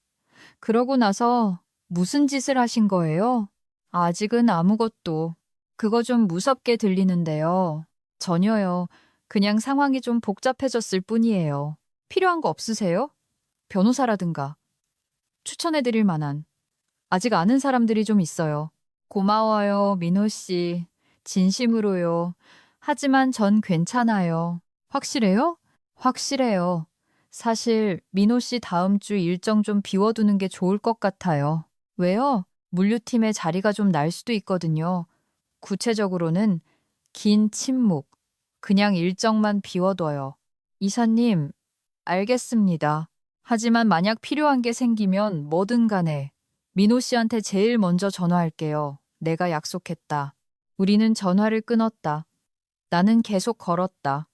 그러고 나서 무슨 짓을 하신 거예요? 아직은 아무것도. 그거 좀 무섭게 들리는데요. 전혀요. 그냥 상황이 좀 복잡해졌을 뿐이에요. 필요한 거 없으세요? 변호사라든가. 추천해드릴 만한. 아직 아는 사람들이 좀 있어요. 고마워요, 민호 씨. 진심으로요. 하지만 전 괜찮아요. 확실해요? 확실해요. 사실 민호 씨 다음 주 일정 좀 비워두는 게 좋을 것 같아요. 왜요? 물류팀에 자리가 좀 날 수도 있거든요. 구체적으로는 긴 침묵. 그냥 일정만 비워둬요. 이사님, 알겠습니다. 하지만 만약 필요한 게 생기면 뭐든 간에 민호 씨한테 제일 먼저 전화할게요. 내가 약속했다. 우리는 전화를 끊었다. 나는 계속 걸었다.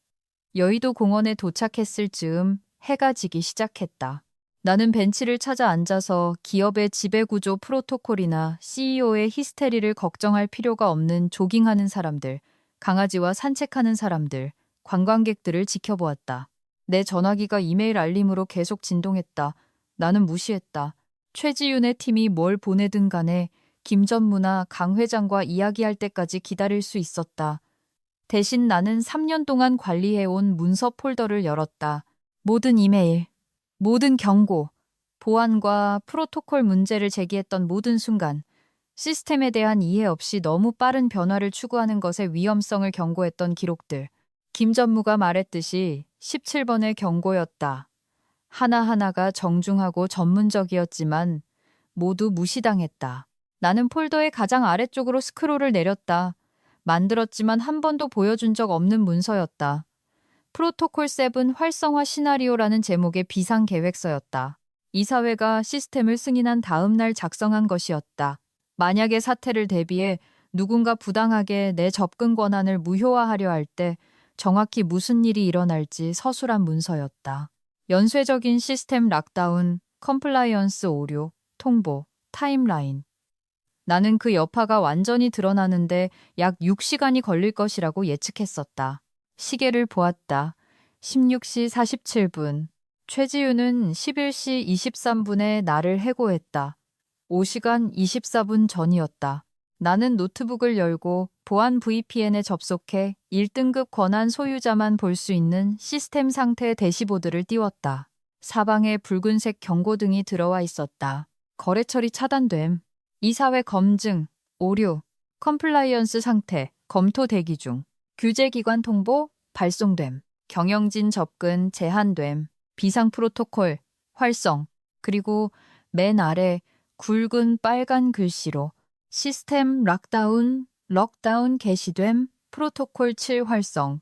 여의도 공원에 도착했을 즈음 해가 지기 시작했다. 나는 벤치를 찾아 앉아서 기업의 지배구조 프로토콜이나 CEO의 히스테리를 걱정할 필요가 없는 조깅하는 사람들, 강아지와 산책하는 사람들, 관광객들을 지켜보았다. 내 전화기가 이메일 알림으로 계속 진동했다. 나는 무시했다. 최지윤의 팀이 뭘 보내든 간에 김전무나 강 회장과 이야기할 때까지 기다릴 수 있었다. 대신 나는 3년 동안 관리해온 문서 폴더를 열었다. 모든 이메일, 모든 경고, 보안과 프로토콜 문제를 제기했던 모든 순간, 시스템에 대한 이해 없이 너무 빠른 변화를 추구하는 것의 위험성을 경고했던 기록들. 김 전무가 말했듯이 17번의 경고였다. 하나하나가 정중하고 전문적이었지만 모두 무시당했다. 나는 폴더의 가장 아래쪽으로 스크롤을 내렸다. 만들었지만 한 번도 보여준 적 없는 문서였다. 프로토콜 7 활성화 시나리오라는 제목의 비상계획서였다. 이사회가 시스템을 승인한 다음 날 작성한 것이었다. 만약의 사태를 대비해 누군가 부당하게 내 접근 권한을 무효화하려 할 때 정확히 무슨 일이 일어날지 서술한 문서였다. 연쇄적인 시스템 락다운, 컴플라이언스 오류, 통보, 타임라인. 나는 그 여파가 완전히 드러나는데 약 6시간이 걸릴 것이라고 예측했었다. 시계를 보았다. 16시 47분. 최지윤은 11시 23분에 나를 해고했다. 5시간 24분 전이었다. 나는 노트북을 열고 보안 VPN에 접속해 1등급 권한 소유자만 볼 수 있는 시스템 상태 대시보드를 띄웠다. 사방에 붉은색 경고등이 들어와 있었다. 거래 처리 차단됨. 이사회 검증, 오류, 컴플라이언스 상태, 검토 대기 중. 규제기관 통보, 발송됨. 경영진 접근 제한됨. 비상 프로토콜, 활성. 그리고 맨 아래 굵은 빨간 글씨로 시스템 럭다운 개시됨, 프로토콜 7 활성.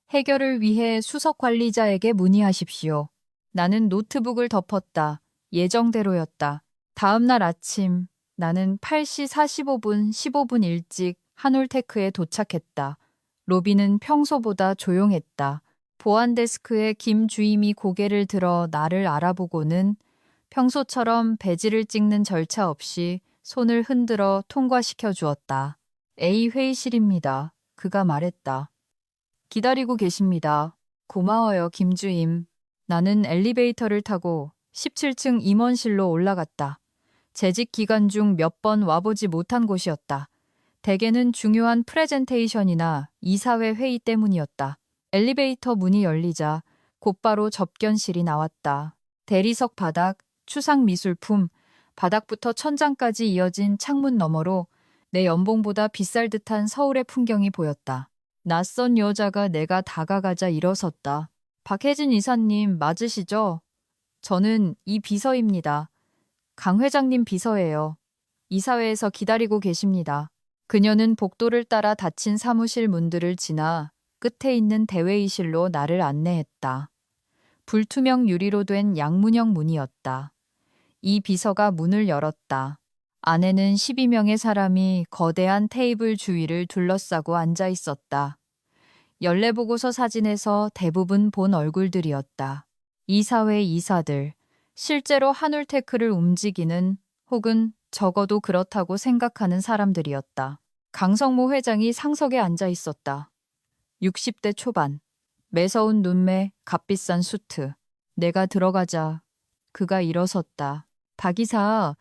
해결을 위해 수석 관리자에게 문의하십시오. 나는 노트북을 덮었다. 예정대로였다. 다음 날 아침, 나는 8시 45분 15분 일찍 한올테크에 도착했다. 로비는 평소보다 조용했다. 보안 데스크에 김 주임이 고개를 들어 나를 알아보고는 평소처럼 배지를 찍는 절차 없이 손을 흔들어 통과시켜 주었다. A 회의실입니다. 그가 말했다. 기다리고 계십니다. 고마워요, 김 주임. 나는 엘리베이터를 타고 17층 임원실로 올라갔다. 재직 기간 중 몇 번 와보지 못한 곳이었다. 대개는 중요한 프레젠테이션이나 이사회 회의 때문이었다. 엘리베이터 문이 열리자 곧바로 접견실이 나왔다. 대리석 바닥, 추상 미술품, 바닥부터 천장까지 이어진 창문 너머로 내 연봉보다 비쌀 듯한 서울의 풍경이 보였다. 낯선 여자가 내가 다가가자 일어섰다. 박혜진 이사님 맞으시죠? 저는 이 비서입니다. 강 회장님 비서예요. 이사회에서 기다리고 계십니다. 그녀는 복도를 따라 닫힌 사무실 문들을 지나 끝에 있는 대회의실로 나를 안내했다. 불투명 유리로 된 양문형 문이었다. 이 비서가 문을 열었다. 안에는 12명의 사람이 거대한 테이블 주위를 둘러싸고 앉아 있었다. 연례보고서 사진에서 대부분 본 얼굴들이었다. 이사회 이사들, 실제로 한울테크를 움직이는 혹은 적어도 그렇다고 생각하는 사람들이었다. 강성모 회장이 상석에 앉아 있었다. 60대 초반, 매서운 눈매, 값비싼 수트. 내가 들어가자 그가 일어섰다. 박 이사,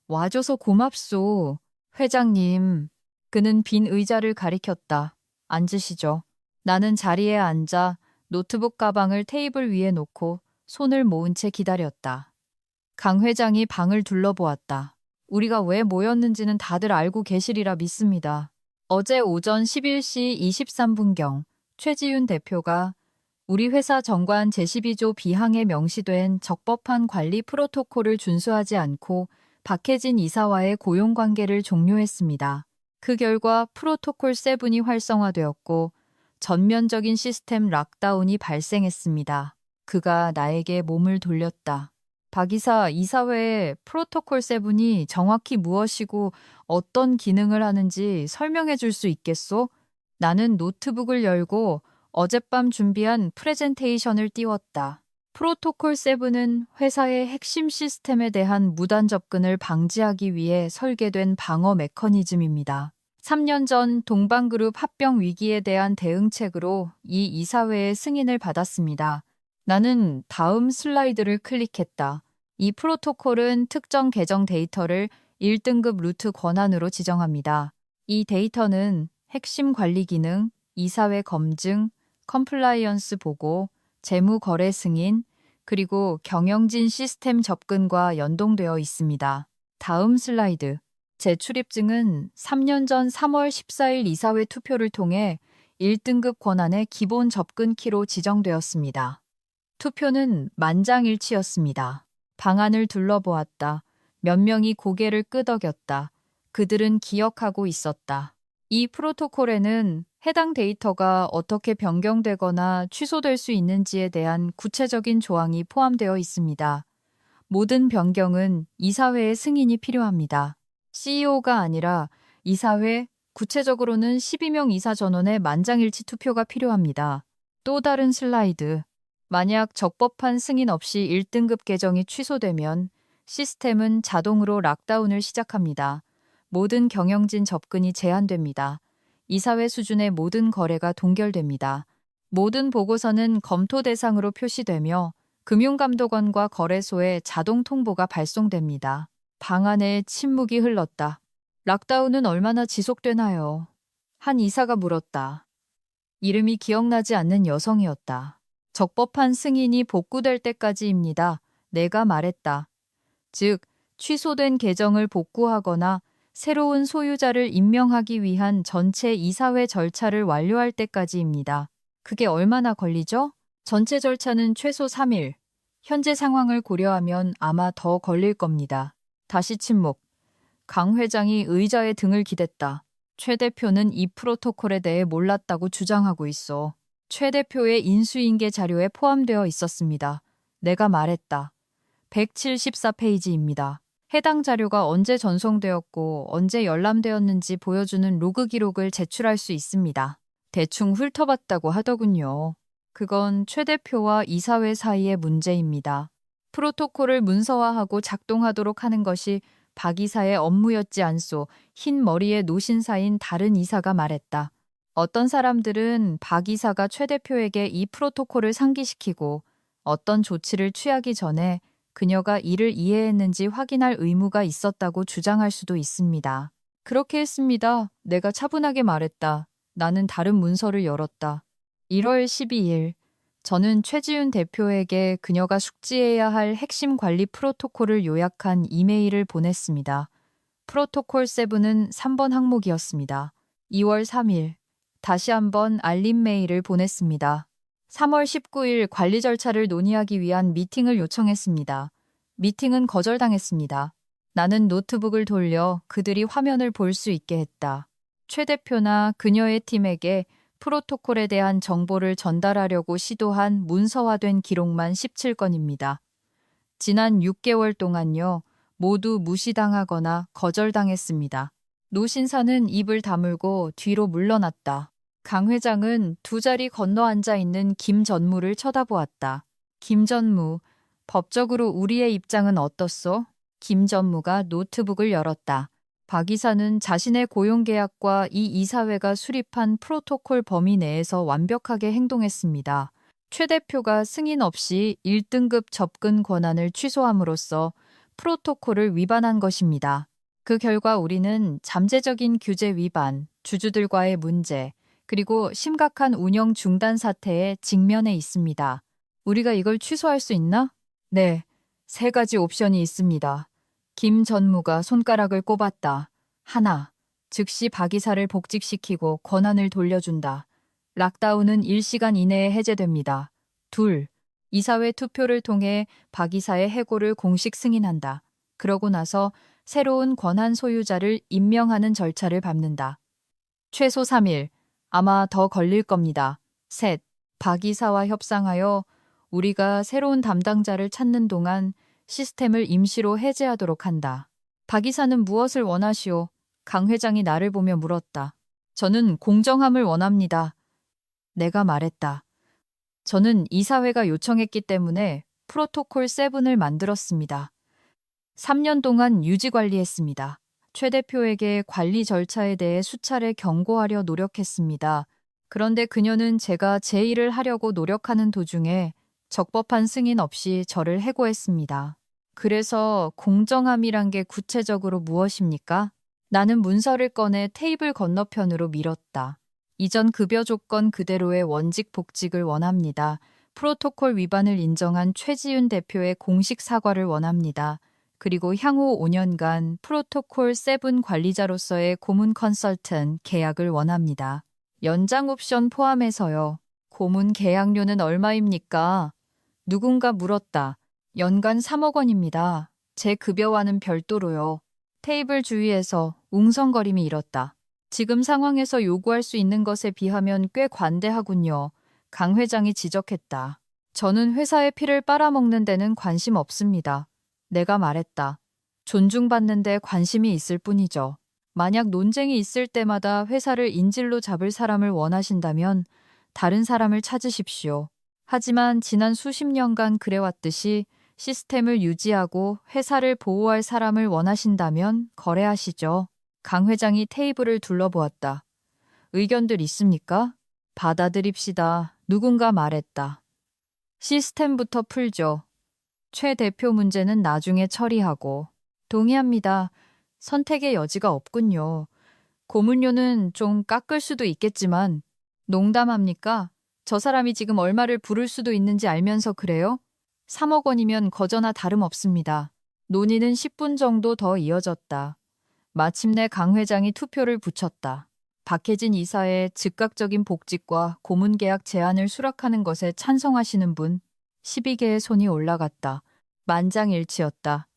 와줘서 고맙소. 회장님. 그는 빈 의자를 가리켰다. 앉으시죠. 나는 자리에 앉아 노트북 가방을 테이블 위에 놓고 손을 모은 채 기다렸다. 강 회장이 방을 둘러보았다. 우리가 왜 모였는지는 다들 알고 계시리라 믿습니다. 어제 오전 11시 23분경 최지윤 대표가 우리 회사 정관 제12조 비항에 명시된 적법한 관리 프로토콜을 준수하지 않고 박혜진 이사와의 고용관계를 종료했습니다. 그 결과 프로토콜 7이 활성화되었고 전면적인 시스템 락다운이 발생했습니다. 그가 나에게 몸을 돌렸다. 박 이사, 이사회의 프로토콜 7이 정확히 무엇이고 어떤 기능을 하는지 설명해 줄 수 있겠소? 나는 노트북을 열고 어젯밤 준비한 프레젠테이션을 띄웠다. 프로토콜 7은 회사의 핵심 시스템에 대한 무단 접근을 방지하기 위해 설계된 방어 메커니즘입니다. 3년 전 동방그룹 합병 위기에 대한 대응책으로 이 이사회의 승인을 받았습니다. 나는 다음 슬라이드를 클릭했다. 이 프로토콜은 특정 계정 데이터를 1등급 루트 권한으로 지정합니다. 이 데이터는 핵심 관리 기능, 이사회 검증, 컴플라이언스 보고, 재무 거래 승인, 그리고 경영진 시스템 접근과 연동되어 있습니다. 다음 슬라이드. 재출입증은 3년 전 3월 14일 이사회 투표를 통해 1등급 권한의 기본 접근 키로 지정되었습니다. 투표는 만장일치였습니다. 방안을 둘러보았다. 몇 명이 고개를 끄덕였다. 그들은 기억하고 있었다. 이 프로토콜에는 해당 데이터가 어떻게 변경되거나 취소될 수 있는지에 대한 구체적인 조항이 포함되어 있습니다. 모든 변경은 이사회의 승인이 필요합니다. CEO가 아니라 이사회, 구체적으로는 12명 이사 전원의 만장일치 투표가 필요합니다. 또 다른 슬라이드. 만약 적법한 승인 없이 1등급 계정이 취소되면 시스템은 자동으로 락다운을 시작합니다. 모든 경영진 접근이 제한됩니다. 이사회 수준의 모든 거래가 동결됩니다. 모든 보고서는 검토 대상으로 표시되며 금융감독원과 거래소에 자동 통보가 발송됩니다. 방 안에 침묵이 흘렀다. 락다운은 얼마나 지속되나요? 한 이사가 물었다. 이름이 기억나지 않는 여성이었다. 적법한 승인이 복구될 때까지입니다. 내가 말했다. 즉, 취소된 계정을 복구하거나 새로운 소유자를 임명하기 위한 전체 이사회 절차를 완료할 때까지입니다. 그게 얼마나 걸리죠? 전체 절차는 최소 3일. 현재 상황을 고려하면 아마 더 걸릴 겁니다. 다시 침묵. 강 회장이 의자에 등을 기댔다. 최 대표는 이 프로토콜에 대해 몰랐다고 주장하고 있어. 최 대표의 인수인계 자료에 포함되어 있었습니다. 내가 말했다. 174페이지입니다. 해당 자료가 언제 전송되었고 언제 열람되었는지 보여주는 로그 기록을 제출할 수 있습니다. 대충 훑어봤다고 하더군요. 그건 최 대표와 이사회 사이의 문제입니다. 프로토콜을 문서화하고 작동하도록 하는 것이 박 이사의 업무였지 않소. 흰 머리의 노신사인 다른 이사가 말했다. 어떤 사람들은 박 이사가 최 대표에게 이 프로토콜을 상기시키고 어떤 조치를 취하기 전에 그녀가 이를 이해했는지 확인할 의무가 있었다고 주장할 수도 있습니다. 그렇게 했습니다. 내가 차분하게 말했다. 나는 다른 문서를 열었다. 1월 12일, 저는 최지윤 대표에게 그녀가 숙지해야 할 핵심 관리 프로토콜을 요약한 이메일을 보냈습니다. 프로토콜 7은 3번 항목이었습니다. 2월 3일, 다시 한번 알림 메일을 보냈습니다. 3월 19일 관리 절차를 논의하기 위한 미팅을 요청했습니다. 미팅은 거절당했습니다. 나는 노트북을 돌려 그들이 화면을 볼 수 있게 했다. 최 대표나 그녀의 팀에게 프로토콜에 대한 정보를 전달하려고 시도한 문서화된 기록만 17건입니다. 지난 6개월 동안요, 모두 무시당하거나 거절당했습니다. 노 신사는 입을 다물고 뒤로 물러났다. 강 회장은 두 자리 건너 앉아 있는 김 전무를 쳐다보았다. 김 전무, 법적으로 우리의 입장은 어떻소? 김 전무가 노트북을 열었다. 박 이사는 자신의 고용계약과 이 이사회가 수립한 프로토콜 범위 내에서 완벽하게 행동했습니다. 최 대표가 승인 없이 1등급 접근 권한을 취소함으로써 프로토콜을 위반한 것입니다. 그 결과 우리는 잠재적인 규제 위반, 주주들과의 문제, 그리고 심각한 운영 중단 사태에 직면해 있습니다. 우리가 이걸 취소할 수 있나? 네, 3가지 옵션이 있습니다. 김 전무가 손가락을 꼽았다. 하나, 즉시 박 이사를 복직시키고 권한을 돌려준다. 락다운은 1시간 이내에 해제됩니다. 둘, 이사회 투표를 통해 박 이사의 해고를 공식 승인한다. 그러고 나서 새로운 권한 소유자를 임명하는 절차를 밟는다. 최소 3일, 아마 더 걸릴 겁니다. 셋, 박 이사와 협상하여 우리가 새로운 담당자를 찾는 동안 시스템을 임시로 해제하도록 한다. 박 이사는 무엇을 원하시오? 강 회장이 나를 보며 물었다. 저는 공정함을 원합니다. 내가 말했다. 저는 이사회가 요청했기 때문에 프로토콜 7을 만들었습니다. 3년 동안 유지 관리했습니다. 최 대표에게 관리 절차에 대해 수차례 경고하려 노력했습니다. 그런데 그녀는 제가 제 일을 하려고 노력하는 도중에 적법한 승인 없이 저를 해고했습니다. 그래서 공정함이란 게 구체적으로 무엇입니까? 나는 문서를 꺼내 테이블 건너편으로 밀었다. 이전 급여 조건 그대로의 원직 복직을 원합니다. 프로토콜 위반을 인정한 최지윤 대표의 공식 사과를 원합니다. 그리고 향후 5년간 프로토콜 7 관리자로서의 고문 컨설턴 계약을 원합니다. 연장 옵션 포함해서요. 고문 계약료는 얼마입니까? 누군가 물었다. 연간 3억 원입니다. 제 급여와는 별도로요. 테이블 주위에서 웅성거림이 일었다. 지금 상황에서 요구할 수 있는 것에 비하면 꽤 관대하군요. 강 회장이 지적했다. 저는 회사의 피를 빨아먹는 데는 관심 없습니다. 내가 말했다. 존중받는 데 관심이 있을 뿐이죠. 만약 논쟁이 있을 때마다 회사를 인질로 잡을 사람을 원하신다면 다른 사람을 찾으십시오. 하지만 지난 수십 년간 그래왔듯이 시스템을 유지하고 회사를 보호할 사람을 원하신다면 거래하시죠. 강 회장이 테이블을 둘러보았다. 의견들 있습니까? 받아들입시다. 누군가 말했다. 시스템부터 풀죠. 최 대표 문제는 나중에 처리하고. 동의합니다. 선택의 여지가 없군요. 고문료는 좀 깎을 수도 있겠지만 농담합니까? 저 사람이 지금 얼마를 부를 수도 있는지 알면서 그래요? 3억 원이면 거저나 다름없습니다. 논의는 10분 정도 더 이어졌다. 마침내 강 회장이 투표를 붙였다. 박혜진 이사의 즉각적인 복직과 고문 계약 제한을 수락하는 것에 찬성하시는 분 12개의 손이 올라갔다. 만장일치였다.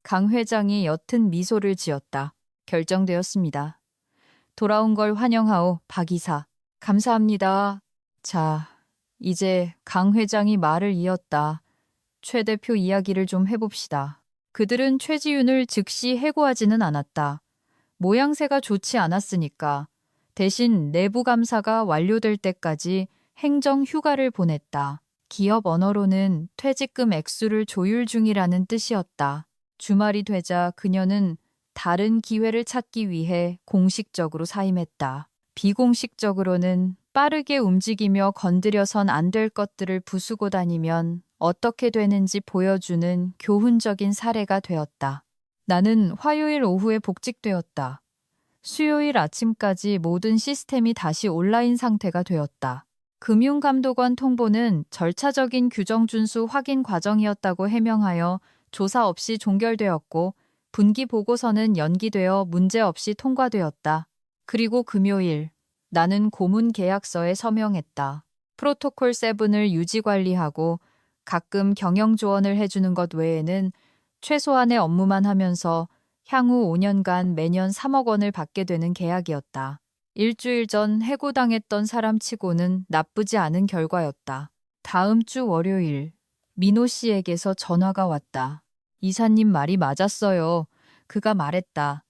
강 회장이 옅은 미소를 지었다. 결정되었습니다. 돌아온 걸 환영하오, 박 이사. 감사합니다. 자, 이제 강 회장이 말을 이었다. 최 대표 이야기를 좀 해봅시다. 그들은 최지윤을 즉시 해고하지는 않았다. 모양새가 좋지 않았으니까. 대신 내부 감사가 완료될 때까지 행정 휴가를 보냈다. 기업 언어로는 퇴직금 액수를 조율 중이라는 뜻이었다. 주말이 되자 그녀는 다른 기회를 찾기 위해 공식적으로 사임했다. 비공식적으로는 빠르게 움직이며 건드려선 안 될 것들을 부수고 다니면 어떻게 되는지 보여주는 교훈적인 사례가 되었다. 나는 화요일 오후에 복직되었다. 수요일 아침까지 모든 시스템이 다시 온라인 상태가 되었다. 금융감독원 통보는 절차적인 규정 준수 확인 과정이었다고 해명하여 조사 없이 종결되었고 분기 보고서는 연기되어 문제없이 통과되었다. 그리고 금요일, 나는 고문 계약서에 서명했다. 프로토콜 7을 유지 관리하고 가끔 경영 조언을 해주는 것 외에는 최소한의 업무만 하면서 향후 5년간 매년 3억 원을 받게 되는 계약이었다. 일주일 전 해고당했던 사람치고는 나쁘지 않은 결과였다. 다음 주 월요일, 민호 씨에게서 전화가 왔다. 이사님 말이 맞았어요. 그가 말했다.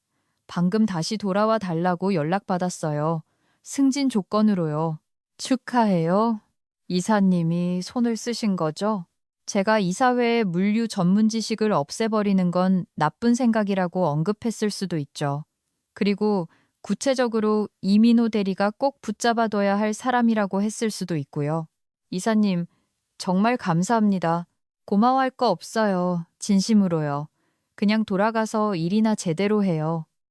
방금 다시 돌아와 달라고 연락받았어요. 승진 조건으로요. 축하해요. 이사님이 손을 쓰신 거죠? 제가 이사회의 물류 전문 지식을 없애버리는 건 나쁜 생각이라고 언급했을 수도 있죠. 그리고 구체적으로 이민호 대리가 꼭 붙잡아둬야 할 사람이라고 했을 수도 있고요. 이사님, 정말 감사합니다. 고마워할 거 없어요. 진심으로요. 그냥 돌아가서 일이나 제대로 해요.